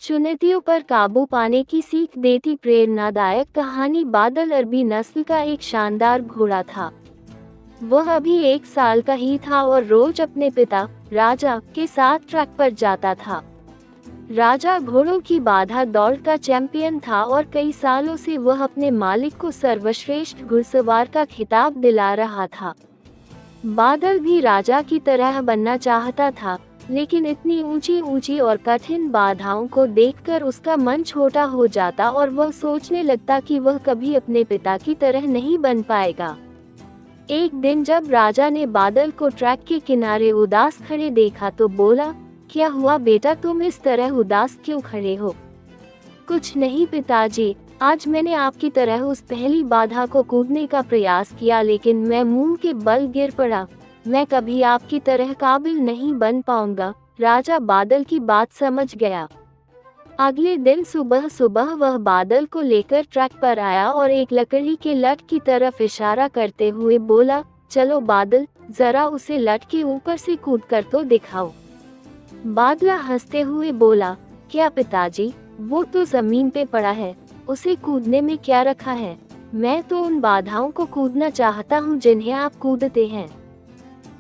चुनौतियों पर काबू पाने की सीख देती प्रेरणादायक कहानी। बादल अरबी नस्ल का एक शानदार घोड़ा था। वह अभी 1 साल का ही था और रोज अपने पिता राजा के साथ ट्रैक पर जाता था। राजा घोड़ों की बाधा दौड़ का चैंपियन था और कई सालों से वह अपने मालिक को सर्वश्रेष्ठ घुड़सवार का खिताब दिला रहा था। बादल भी राजा की तरह बनना चाहता था, लेकिन इतनी ऊंची ऊंची और कठिन बाधाओं को देखकर उसका मन छोटा हो जाता और वह सोचने लगता कि वह कभी अपने पिता की तरह नहीं बन पाएगा। एक दिन जब राजा ने बादल को ट्रैक के किनारे उदास खड़े देखा तो बोला, क्या हुआ बेटा, तुम इस तरह उदास क्यों खड़े हो? कुछ नहीं पिताजी, आज मैंने आपकी तरह उस पहली बाधा को कूदने का प्रयास किया, लेकिन मैं मुंह के बल गिर पड़ा। मैं कभी आपकी तरह काबिल नहीं बन पाऊंगा। राजा बादल की बात समझ गया। अगले दिन सुबह सुबह वह बादल को लेकर ट्रैक पर आया और एक लकड़ी के लठ की तरफ इशारा करते हुए बोला, चलो बादल, जरा उसे लठ के ऊपर से कूद कर तो दिखाओ। बादल हंसते हुए बोला, क्या पिताजी, वो तो जमीन पे पड़ा है, उसे कूदने में क्या रखा है? मैं तो उन बाधाओं को कूदना चाहता हूँ जिन्हें आप कूदते हैं।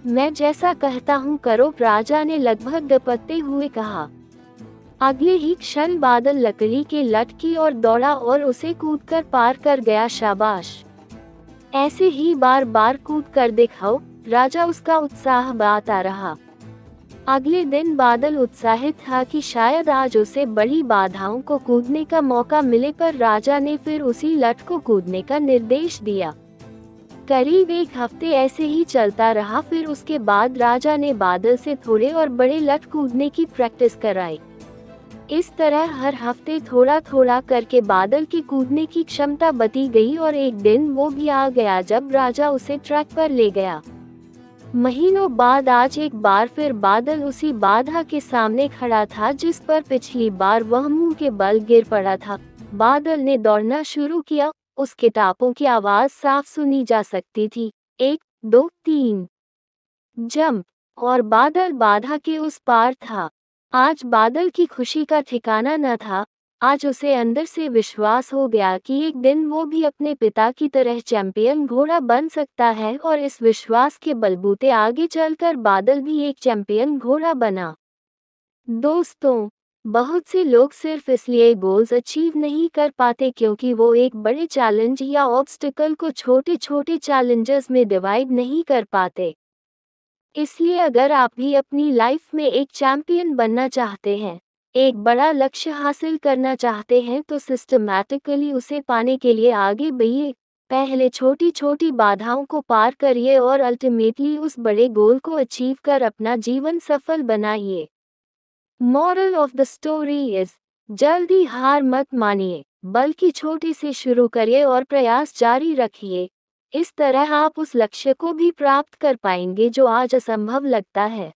मैं जैसा कहता हूँ करो, राजा ने लगभग डपकते हुए कहा। अगले ही क्षण बादल लकड़ी के लठ की ओर दौड़ा और उसे कूदकर पार कर गया। शाबाश, ऐसे ही बार बार कूद कर दिखाओ। राजा उसका उत्साह बढ़ाता रहा। अगले दिन बादल उत्साहित था कि शायद आज उसे बड़ी बाधाओं को कूदने का मौका मिले, पर राजा ने फिर उसी लठ को कूदने का निर्देश दिया। करीब 1 हफ्ते ऐसे ही चलता रहा। फिर उसके बाद राजा ने बादल से थोड़े और बड़े लठ कूदने की प्रैक्टिस कराई। इस तरह हर हफ्ते थोड़ा थोड़ा करके बादल की कूदने की क्षमता बढ़ती गई और एक दिन वो भी आ गया जब राजा उसे ट्रैक पर ले गया। महीनों बाद आज एक बार फिर बादल उसी बाधा के सामने खड़ा था जिस पर पिछली बार वह मुंह के बल गिर पड़ा था। बादल ने दौड़ना शुरू किया। उसके टापों की आवाज साफ सुनी जा सकती थी। 1, 2, 3 जंप, और बादल बाधा के उस पार था। आज बादल की खुशी का ठिकाना न था। आज उसे अंदर से विश्वास हो गया कि एक दिन वो भी अपने पिता की तरह चैंपियन घोड़ा बन सकता है, और इस विश्वास के बलबूते आगे चलकर बादल भी एक चैंपियन घोड़ा बना। दोस्तों, बहुत से लोग सिर्फ इसलिए गोल्स अचीव नहीं कर पाते क्योंकि वो एक बड़े चैलेंज या ऑब्स्टिकल को छोटे छोटे चैलेंजेस में डिवाइड नहीं कर पाते। इसलिए अगर आप भी अपनी लाइफ में एक चैंपियन बनना चाहते हैं, एक बड़ा लक्ष्य हासिल करना चाहते हैं, तो सिस्टमैटिकली उसे पाने के लिए आगे बढ़िए। पहले छोटी छोटी बाधाओं को पार करिए और अल्टीमेटली उस बड़े गोल को अचीव कर अपना जीवन सफल बनाइए। Moral of the story is, जल्दी हार मत मानिए, बल्कि छोटे से शुरू करिए और प्रयास जारी रखिए। इस तरह आप उस लक्ष्य को भी प्राप्त कर पाएंगे जो आज असंभव लगता है।